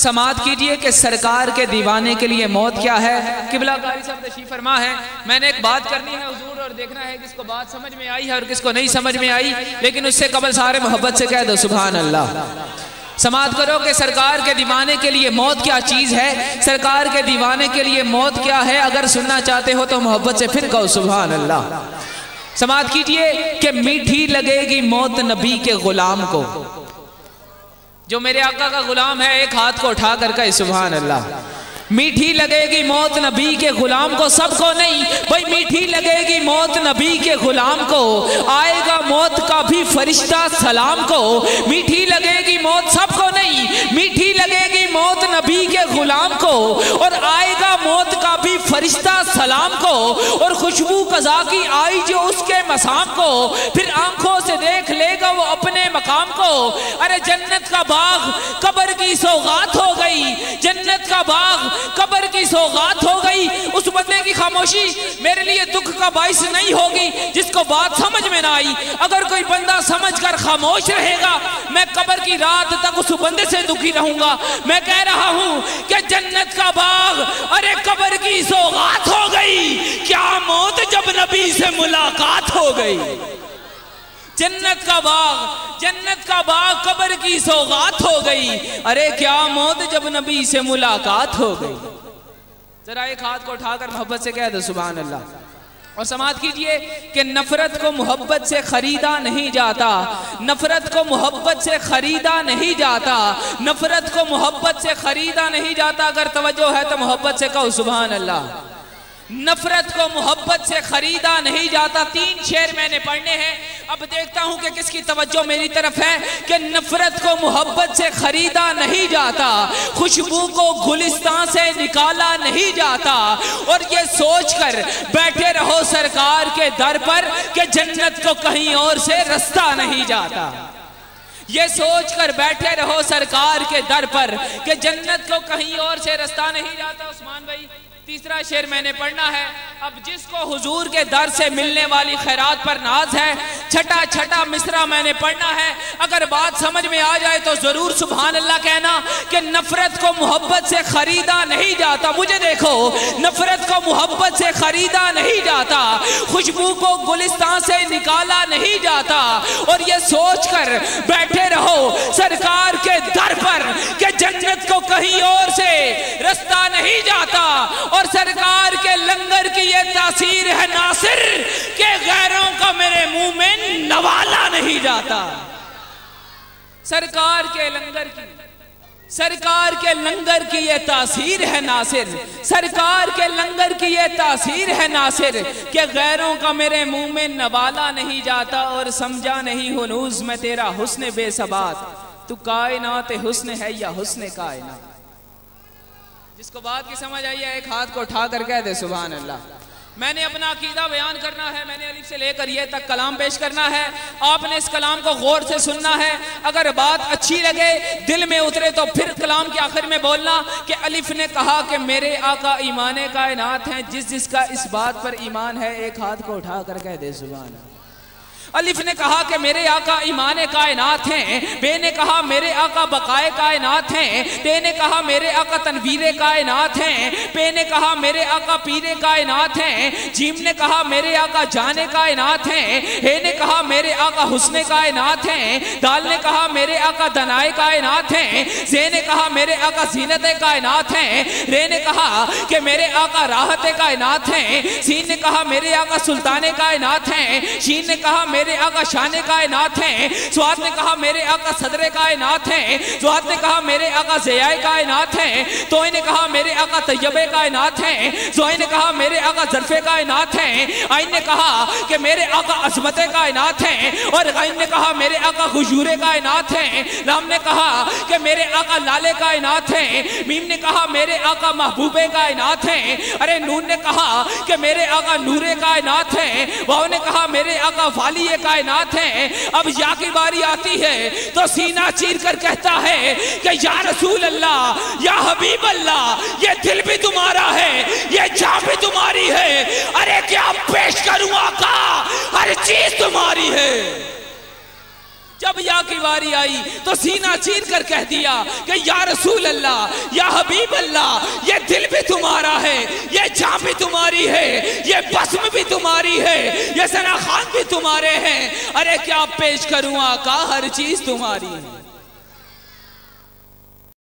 समात कीजिए कि सरकार के दीवाने के लिए मौत क्या है। किबला कारी साहब तशरीफ फरमा है। मैंने एक बात करनी है हुजूर, और देखना है किसको बात समझ में आई है और किसको नहीं समझ में आई, लेकिन उससे कबल सारे मोहब्बत से कह दो सुभान अल्लाह। समात करो कि सरकार के दीवाने के लिए मौत क्या चीज है, सरकार के दीवाने के लिए मौत क्या है। अगर सुनना चाहते हो तो मोहब्बत से फिर कहो सुभान अल्लाह। समात कीजिए कि मीठी लगेगी मौत नबी के गुलाम को। जो मेरे आका का गुलाम है एक हाथ को उठा कर कहे सुभान अल्लाह। मीठी लगेगी मौत नबी के गुलाम को, सबको नहीं भाई, मीठी लगेगी मौत नबी के गुलाम को। आएगा मौत का भी फरिश्ता सलाम को। मीठी लगेगी मौत सबको नहीं, मीठी लगेगी मौत नबी के गुलाम को। और आएगा मौत का भी फरिश्ता सलाम को। और खुशबू कज़ा की आई जो उसके मसाम को, फिर आंखों से देख लेगा वो अपने मकाम को। अरे जन्नत का बाग कब्र की सौगात हो गई, जन्नत का बाग कब्र की सौगात हो गई। उस बंदे की खामोशी मेरे लिए दुख का बाइस नहीं होगी जिसको बात समझ में ना आई। अगर कोई बंदा समझकर खामोश रहेगा, मैं कब्र की रात तक उस बंदे से दुखी रहूंगा। मैं कह रहा हूं कि जन्नत का बाग अरे कब्र की सौगात हो गई, क्या मौत जब नबी से मुलाकात हो गई। जन्नत का बाग कब्र की सौगात हो गई, अरे क्या मौत जब नबी से मुलाकात हो गई। जरा एक हाथ को उठाकर मोहब्बत से कह दो सुभान अल्लाह। और समात कीजिए कि नफरत को मोहब्बत से खरीदा नहीं जाता, नफरत को मोहब्बत से खरीदा नहीं जाता, नफरत को मोहब्बत से खरीदा नहीं जाता। अगर तवज्जो है तो मोहब्बत से कहो सुभान अल्लाह। नफरत को मोहब्बत से खरीदा नहीं जाता। 3 शेर मैंने पढ़ने हैं, अब देखता हूं कि किसकी तवज्जो मेरी तरफ है। कि नफरत को मोहब्बत से खरीदा नहीं जाता, खुशबू को गुलिस्तान से निकाला नहीं जाता। और ये सोचकर बैठे रहो सरकार के दर पर कि जन्नत को कहीं और से रास्ता नहीं जाता। ये सोचकर बैठे रहो सरकार के दर पर कि जन्नत को कहीं और से रास्ता नहीं जाता। उस्मान भाई, तीसरा शेर मैंने पढ़ना है। अब जिसको हुजूर के दर से मिलने वाली खैरात पर नाज है, छठा छठा मिसरा मैंने पढ़ना है। अगर बात समझ में आ जाए तो जरूर सुभान अल्लाह कहना कि नफरत को मोहब्बत से खरीदा नहीं जाता। मुझे देखो, नफरत को मोहब्बत से खरीदा नहीं जाता, खुशबू को गुलिस्तान से निकाला नहीं जाता। और ये सोचकर बैठे रहो सरकार के दर पर कि जन्नत को कहीं और से रास्ता नहीं जाता। और सरकार के लंगर की ये तासीर है नासिर के गैरों का मेरे मुंह में नवाला नहीं जाता। सरकार के लंगर की ये तासीर है नासिर, सरकार के लंगर की ये तासीर है नासिर के गैरों का मेरे मुंह में नवाला नहीं जाता। और समझा नहीं हुनूज में तेरा हुस्न बेसबात, तू कायनात हुस्न है या हुस्न कायनात। जिसको बात की समझ आई है एक हाथ को उठा कर कह दे सुभान अल्लाह। मैंने अपना अकीदा बयान करना है, मैंने अलिफ से लेकर ये तक कलाम पेश करना है। आपने इस कलाम को गौर से सुनना है। अगर बात अच्छी लगे, दिल में उतरे, तो फिर कलाम के आखिर में बोलना कि अलिफ ने कहा कि मेरे आका ईमान कायनात हैं। जिसका इस बात पर ईमान है एक हाथ को उठा कर कह दे सुभान अल्लाह। अलिफ ने कहा कि मेरे आका ईमान कायनात हैं, बे ने कहा मेरे आका बकाए कायनात हैं, ते ने कहा मेरे आका तनवीर कायनात हैं, पे ने कहा मेरे आका पीरे कायनात हैं, जीम ने कहा मेरे आका जाने कायनात हैं, हे ने कहा मेरे आका हुस्ने कायनात हैं, दाल ने कहा मेरे आका दनाए कायनात हैं, जे ने कहा मेरे आका जीनत कायनात हैं, रे ने कहा कि मेरे आका राहत कायनात हैं, सीन ने कहा मेरे आका सुल्तान कायनात हैं, शीन ने कहा मेरे आका शान कायनात हैं, स्वाद ने कहा मेरे आका सदर कायनात हैं, जुहाद ने कहा मेरे आका ज़ियाए कायनात हैं, तोय ने कहा मेरे आका तैयबे कायनात हैं, ज़ोई ने कहा मेरे आका ज़रफ़े कायनात हैं, आइन ने कहा कि मेरे आका अज़मत कायनात हैं, और गैन ने कहा मेरे आका खुशूर कायनात हैं, लाम ने कहा कि मेरे आका लाले कायनात हैं, मीम ने कहा मेरे आका महबूबे कायनात हैं, अरे नून ने कहा कि मेरे आका नूरे कायनात हैं, वाव ने कहा मेरे आका वाली कायनात हैं। अब या की बारी आती है तो सीना चीर कर कहता है कि या रसूल अल्लाह, या हबीब अल्लाह, ये दिल भी तुम्हारा है, ये जान भी तुम्हारी है, अरे क्या पेश करूं आका, हर चीज तुम्हारी है। जब या की बारी आई तो सीना चीर कर कह दिया कि या रसूल अल्लाह, या हबीब अल्लाह, ये दिल भी तुम्हारा है, ये जान भी तुम्हारी है, ये बस्म भी तुम्हारी है, ये सना खान भी तुम्हारे हैं। अरे क्या पेश करूं आका, हर चीज तुम्हारी है।